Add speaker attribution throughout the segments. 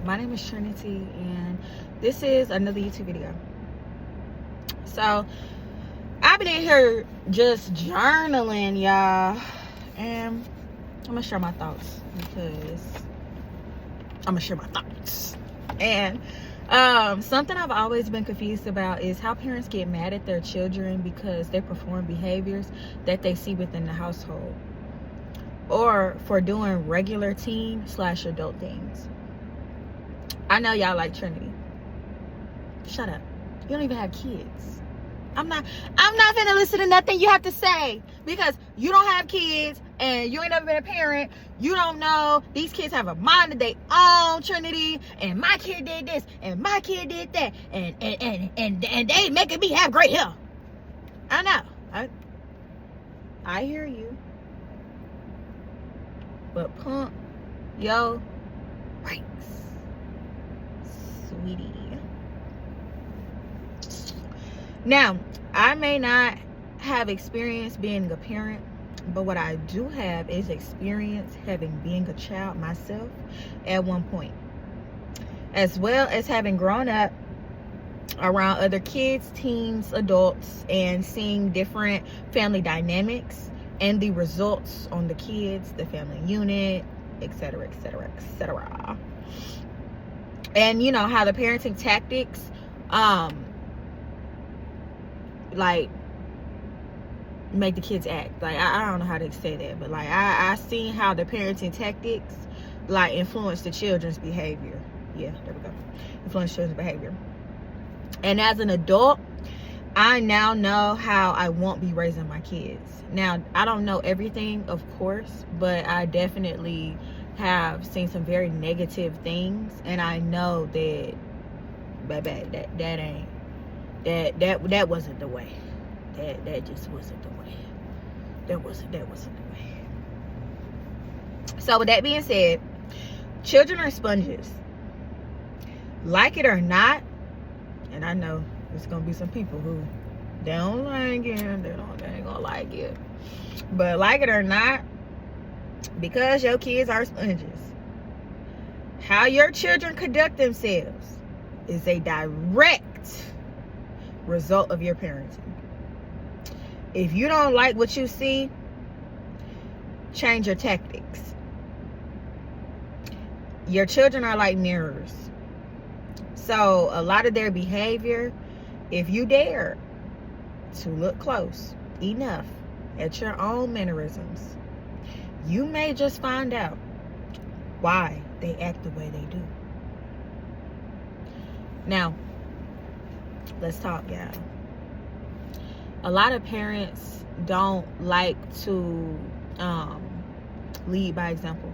Speaker 1: My name is Trinity, and this is another YouTube video. So I've been in here just journaling, y'all, and I'm gonna share my thoughts and something I've always been confused about is how parents get mad at their children because they perform behaviors that they see within the household, or for doing regular teen/adult things. I know y'all like Trinity. Shut up. You don't even have kids. I'm not gonna listen to nothing you have to say, because you don't have kids and you ain't never been a parent. You don't know. These kids have a mind of their own, Trinity, and my kid did this and my kid did that, and they making me have great hair. I know. I hear you. But pump yo brakes, sweetie. Now, I may not have experience being a parent, but what I do have is experience having being a child myself at one point, as well as having grown up around other kids, teens, adults, and seeing different family dynamics and the results on the kids, the family unit, etc., etc., etc. And you know how the parenting tactics like make the kids act. Like I don't know how to say that, but like I seen how the parenting tactics like influence the children's behavior. Yeah, there we go. Influence children's behavior. And as an adult, I now know how I won't be raising my kids. Now, I don't know everything, of course, but I definitely have seen some very negative things, and I know that, baby, that wasn't the way. That just wasn't the way. That wasn't the way. So with that being said, children are sponges. Like it or not, and I know there's gonna be some people who they don't like it, they ain't gonna like it. But like it or not, because your kids are sponges, how your children conduct themselves is a direct result of your parenting. If you don't like what you see, change your tactics. Your children are like mirrors. So a lot of their behavior, if you dare to look close enough at your own mannerisms, you may just find out why they act the way they do. Now, let's talk, y'all. A lot of parents don't like to lead by example.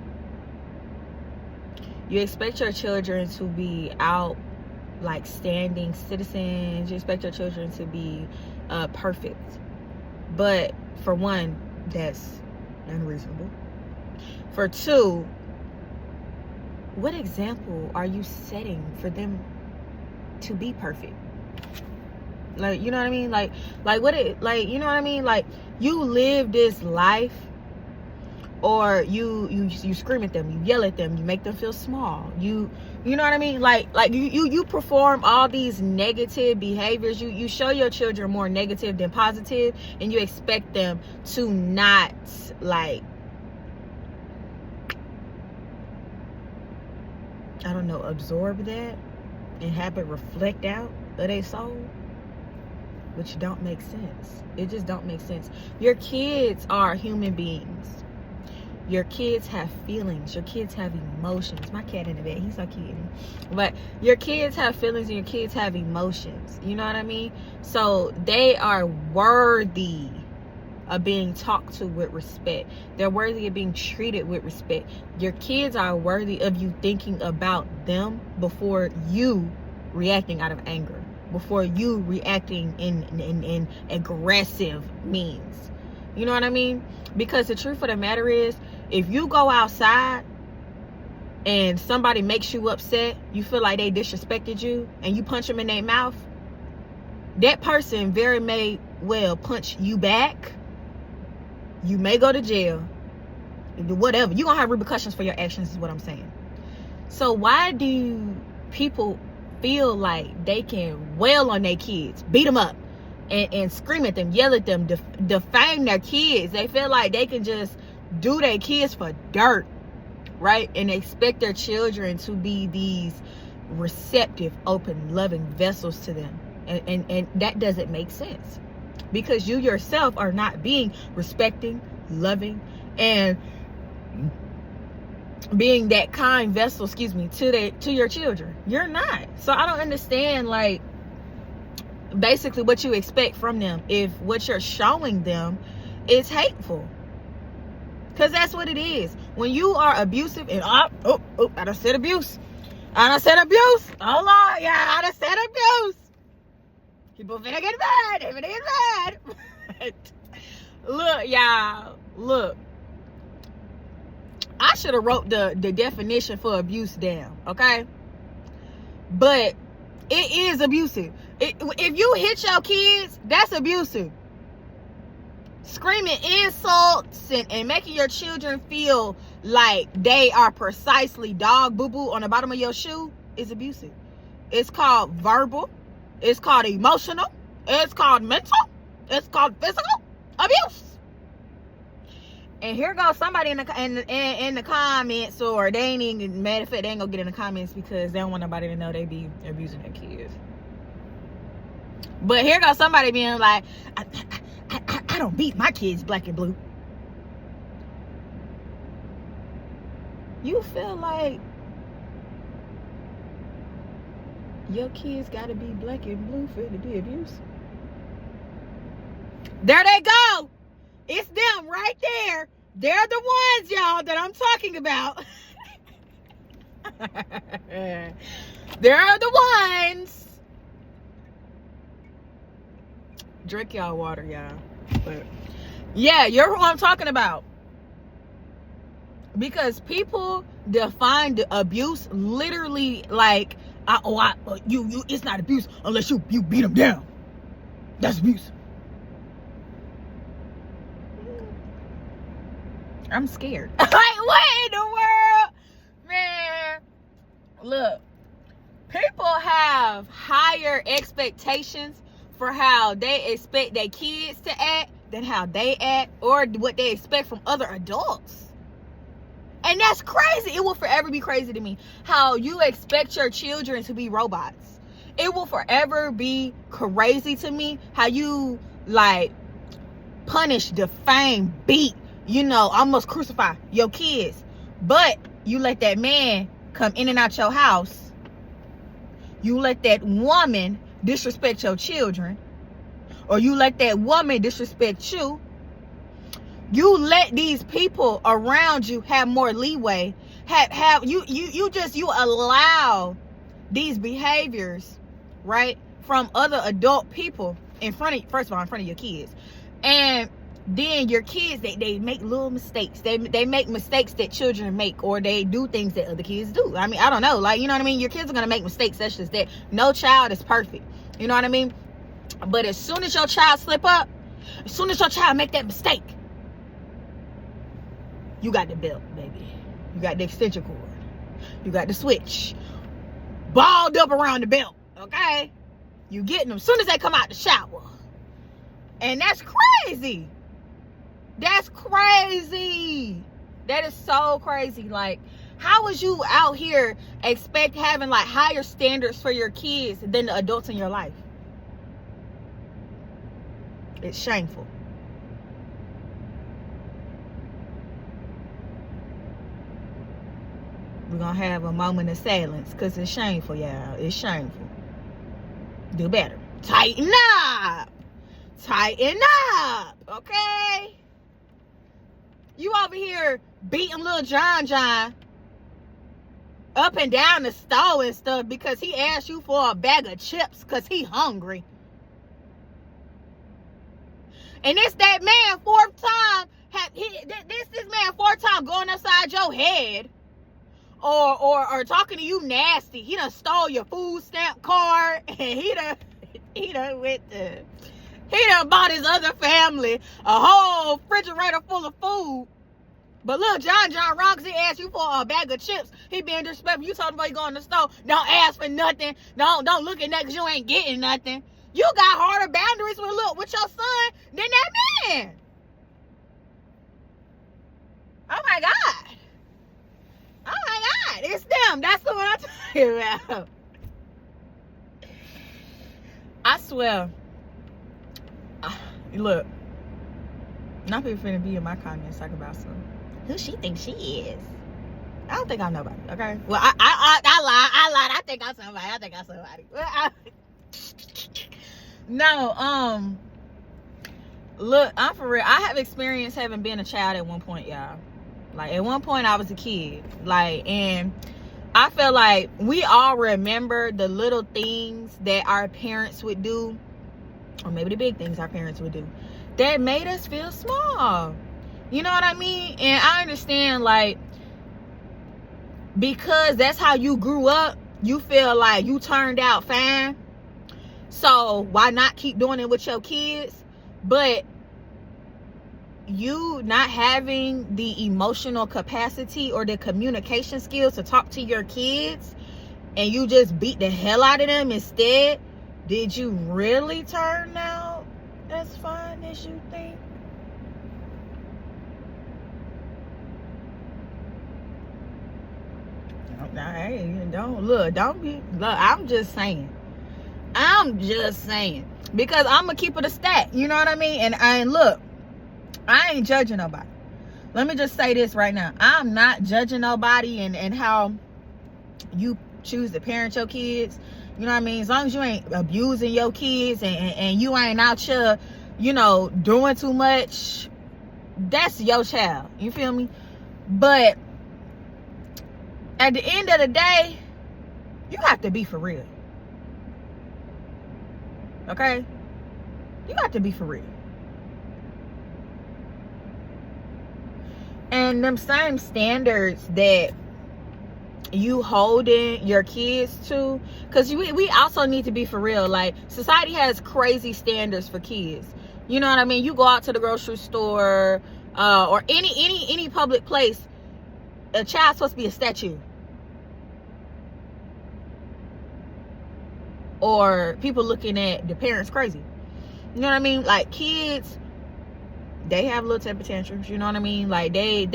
Speaker 1: You expect your children to be out like standing citizens. You expect your children to be perfect. But for one, that's unreasonable. For two, what example are you setting for them to be perfect? Like, you know what I mean? Like what it, like, you know what I mean? Like, you live this life, or you scream at them, you yell at them, you make them feel small, you know what I mean? Like you perform all these negative behaviors. You show your children more negative than positive, and you expect them to not like, I don't know, absorb that and have it reflect out of their soul, which don't make sense. It just don't make sense. Your kids are human beings. Your kids have feelings. Your kids have emotions. My cat in the bed, he's so cute. But your kids have feelings and your kids have emotions. You know what I mean? So they are worthy of being talked to with respect. They're worthy of being treated with respect. Your kids are worthy of you thinking about them before you reacting out of anger, before you reacting in aggressive means. You know what I mean? Because the truth of the matter is, if you go outside and somebody makes you upset, you feel like they disrespected you, and you punch them in their mouth, that person very may well punch you back. You may go to jail. Whatever. You're going to have repercussions for your actions, is what I'm saying. So why do people feel like they can wail on their kids, beat them up, and scream at them, yell at them, defame their kids? They feel like they can just do their kids for dirt, right? And expect their children to be these receptive, open, loving vessels to them. And that doesn't make sense, because you yourself are not being respecting, loving, and being that kind vessel, to your children. You're not. So I don't understand, like, basically what you expect from them if what you're showing them is hateful. Because that's what it is. When you are abusive, and I done said abuse. Oh Lord, yeah, I done said abuse. People finna get mad. They finna get mad. Look, y'all. Look. I should have wrote the definition for abuse down, okay? But it is abusive. If you hit your kids, that's abusive. Screaming insults and making your children feel like they are precisely dog boo-boo on the bottom of your shoe is abusive. It's called verbal. It's called emotional. It's called mental. It's called physical abuse. And here goes somebody in the comments, or they ain't even, matter of fact, they ain't gonna get in the comments because they don't want nobody to know they be abusing their kids. But here goes somebody being like, I don't beat my kids black and blue. You feel like your kids gotta be black and blue for it to be abuse? There they go. It's them right there. They're the ones, y'all, that I'm talking about. They're the ones. Drink y'all water, y'all. But yeah, you're who I'm talking about. Because people define the abuse literally like, it's not abuse unless you beat them down. That's abuse. I'm scared. Like, what in the world? Man, look, people have higher expectations for how they expect their kids to act than how they act, or what they expect from other adults. And that's crazy. It will forever be crazy to me how you expect your children to be robots. It will forever be crazy to me how you, like, punish, defame, beat, almost crucify your kids. But you let that man come in and out your house. You let that woman disrespect your children. Or you let that woman disrespect you. You let these people around you have more leeway. You allow these behaviors, right, from other adult people in front of your kids. And then your kids, they make little mistakes. They make mistakes that children make, or they do things that other kids do. I mean, I don't know. Like, you know what I mean? Your kids are going to make mistakes. That's just that. No child is perfect. You know what I mean? But as soon as your child slip up, as soon as your child make that mistake, you got the belt, baby. You got the extension cord. You got the switch. Balled up around the belt, okay? You getting them as soon as they come out the shower. And that's crazy. That's crazy. That is so crazy. Like, how is you out here having like higher standards for your kids than the adults in your life? It's shameful. We're gonna have a moment of silence because it's shameful, y'all. It's shameful. Do better. Tighten up. Tighten up. Okay? You over here beating little John up and down the stove and stuff because he asked you for a bag of chips because he hungry. And it's that man fourth time going upside your head or talking to you nasty. He done stole your food stamp card, and he done bought his other family a whole refrigerator full of food But look, John wrong, 'cause he asked you for a bag of chips. He being disrespectful. You told him while you go in the store, don't ask for nothing. Don't look at that because you ain't getting nothing. You got harder boundaries with your son than that man. Oh my God. Oh my God. It's them. That's the one I'm talking about. I swear. Look. Not people finna be in my comments talking about some. Who she thinks she is? I don't think I'm nobody, okay? Well, I lied. I think I'm somebody. No, look, I'm for real. I have experience having been a child at one point, y'all. Like, at one point, I was a kid. Like, and I feel like we all remember the little things that our parents would do, or maybe the big things our parents would do, that made us feel small. You know what I mean? And I understand, like, because that's how you grew up, you feel like you turned out fine. So why not keep doing it with your kids? But you not having the emotional capacity or the communication skills to talk to your kids, and you just beat the hell out of them instead, did you really turn out as fine as you think? I'm just saying, because I'm gonna keep it a stat, you know what I mean? And look, I ain't judging nobody. Let me just say this right now. I'm not judging nobody and how you choose to parent your kids. You know what I mean? As long as you ain't abusing your kids and you ain't out here, you know, doing too much, that's your child. You feel me? But at the end of the day, you have to be for real. Okay? You have to be for real. And them same standards that you holding your kids to, because we also need to be for real. Like, society has crazy standards for kids. You know what I mean? You go out to the grocery store, or any public place, a child's supposed to be a statue. Or people looking at the parents crazy. You know what I mean? Like, kids, they have little temper tantrums. You know what I mean? Like, they're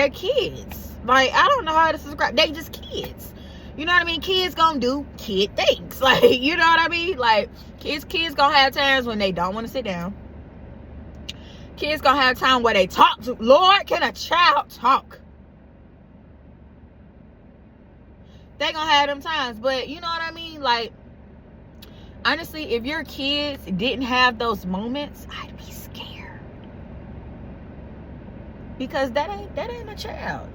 Speaker 1: kids. Like, I don't know how to describe. They just kids. You know what I mean? Kids gonna do kid things. Like, you know what I mean? Like, kids gonna have times when they don't want to sit down. Kids gonna have time where they talk to. Lord, can a child talk? They gonna have them times. But you know what I mean? Like, honestly, if your kids didn't have those moments, I'd be scared. Because that ain't a child.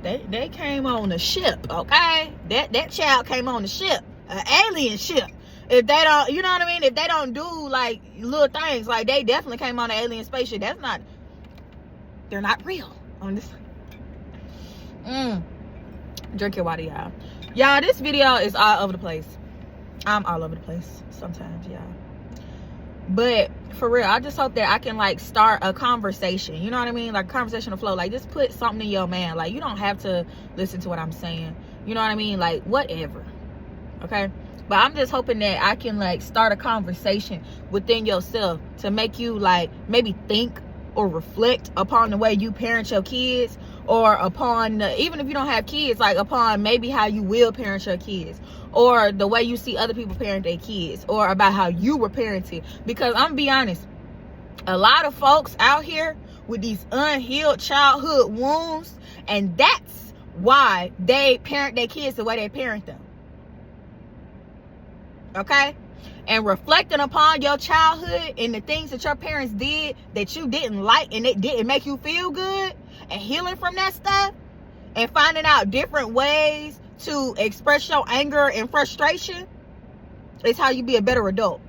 Speaker 1: They came on a ship, okay? That child came on a ship, an alien ship. If they don't, you know what I mean? If they don't do like little things, like they definitely came on an alien spaceship. They're not real on this. Drink your water, y'all. Y'all, this video is all over the place. I'm all over the place sometimes, y'all. But for real, I just hope that I can like start a conversation. You know what I mean? Like, conversational flow. Like, just put something in your man. Like, you don't have to listen to what I'm saying. You know what I mean? Like, whatever. Okay? But I'm just hoping that I can like start a conversation within yourself to make you like maybe think or reflect upon the way you parent your kids, or upon even if you don't have kids, like upon maybe how you will parent your kids, or the way you see other people parent their kids, or about how you were parented. Because I'm gonna be honest, a lot of folks out here with these unhealed childhood wounds, and that's why they parent their kids the way they parent them. Okay? And reflecting upon your childhood and the things that your parents did that you didn't like and it didn't make you feel good, and healing from that stuff and finding out different ways to express your anger and frustration is how you be a better adult.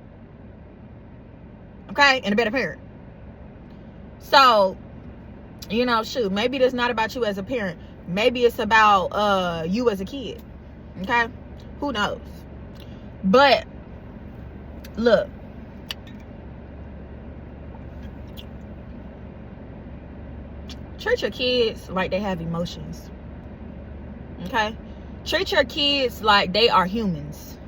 Speaker 1: Okay? And a better parent. So, you know, shoot, maybe it's not about you as a parent. Maybe it's about you as a kid. Okay? Who knows? But look, treat your kids like they have emotions. Okay? Treat your kids like they are humans.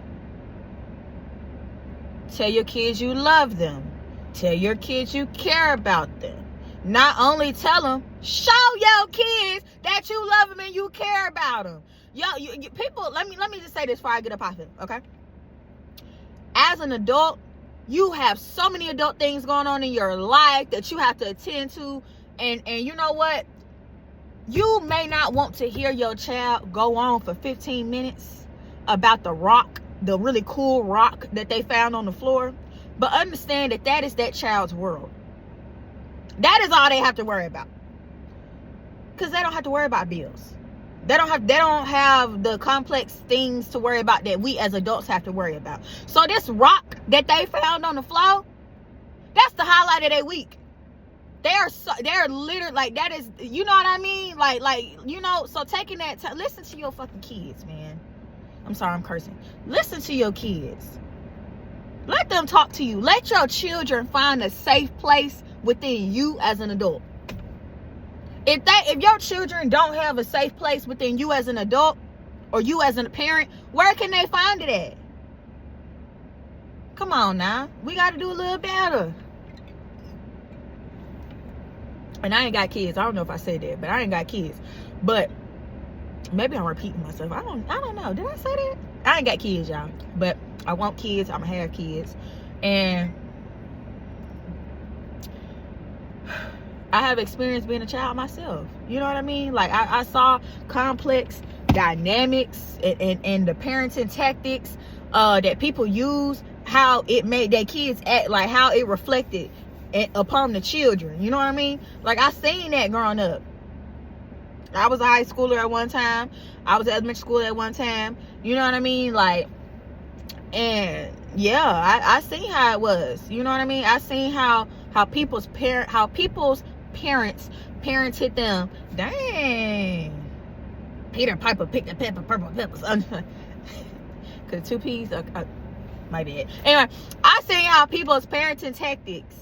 Speaker 1: Tell your kids you love them. Tell your kids you care about them. Not only tell them, show your kids that you love them and you care about them. Yo, people, let me just say this before I get up off it, okay? As an adult, you have so many adult things going on in your life that you have to attend to. And you know what? You may not want to hear your child go on for 15 minutes about the rock, the really cool rock that they found on the floor. But understand that that is that child's world. That is all they have to worry about. Because they don't have to worry about bills. They don't have the complex things to worry about that we as adults have to worry about. So this rock that they found on the floor, that's the highlight of their week. They're literally like, that is, you know what I mean? Like, you know, so taking that time, listen to your fucking kids, man. I'm sorry, I'm cursing. Listen to your kids. Let them talk to you. Let your children find a safe place within you as an adult. If your children don't have a safe place within you as an adult or you as a parent, where can they find it at? Come on now. We got to do a little better. And I ain't got kids. I don't know if I said that, but I ain't got kids. But maybe I'm repeating myself. I don't know. Did I say that? I ain't got kids, y'all. But I want kids. I'm going to have kids. And I have experience being a child myself. You know what I mean? Like, I saw complex dynamics and the parenting tactics that people use, how it made their kids act, like how it reflected upon the children. You know what I mean? Like, I seen that growing up. I was a high schooler at one time. I was at elementary school at one time. You know what I mean? Like, and yeah, I seen how it was. You know what I mean? I seen how people's parents parented them. Dang. Peter Piper picked a pepper, purple peppers. Cause 2 P's. My bad. Anyway, I seen how people's parenting tactics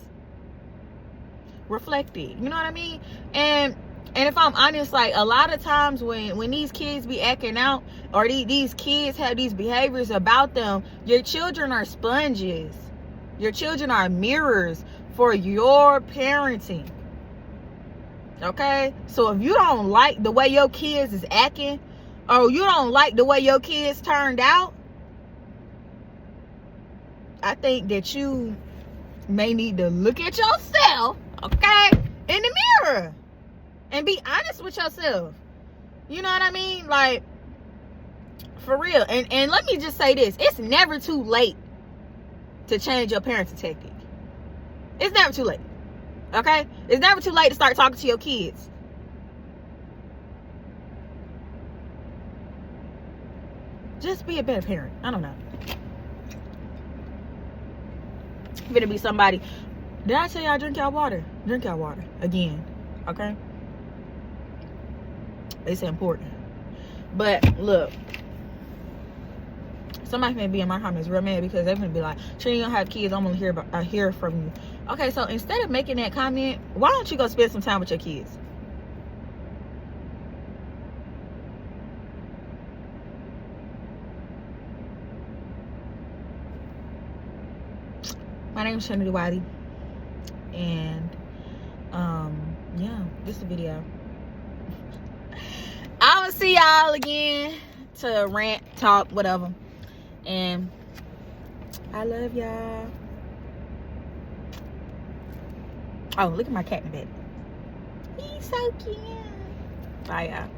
Speaker 1: reflected. You know what I mean? And if I'm honest, like, a lot of times when these kids be acting out, or these kids have these behaviors about them, your children are sponges. Your children are mirrors for your parenting. Okay? So if you don't like the way your kids is acting, or you don't like the way your kids turned out, I think that you may need to look at yourself, okay, in the mirror. And be honest with yourself. You know what I mean? Like, for real. And let me just say this. It's never too late to change your parenting technique. It's never too late. Okay? It's never too late to start talking to your kids. Just be a better parent. I don't know. It's gonna be somebody. Did I tell y'all drink y'all water? Drink y'all water. Again. Okay? It's important. But look, somebody may be in my comments real mad because they're gonna be like, Trini, you don't have kids, I'm gonna hear from you. Okay, so instead of making that comment, why don't you go spend some time with your kids? My name is Trinity Wiley, and yeah, this is the video. I will see y'all again to rant, talk, whatever. And I love y'all. Oh, look at my cat in the bed. He's so cute. Bye, y'all.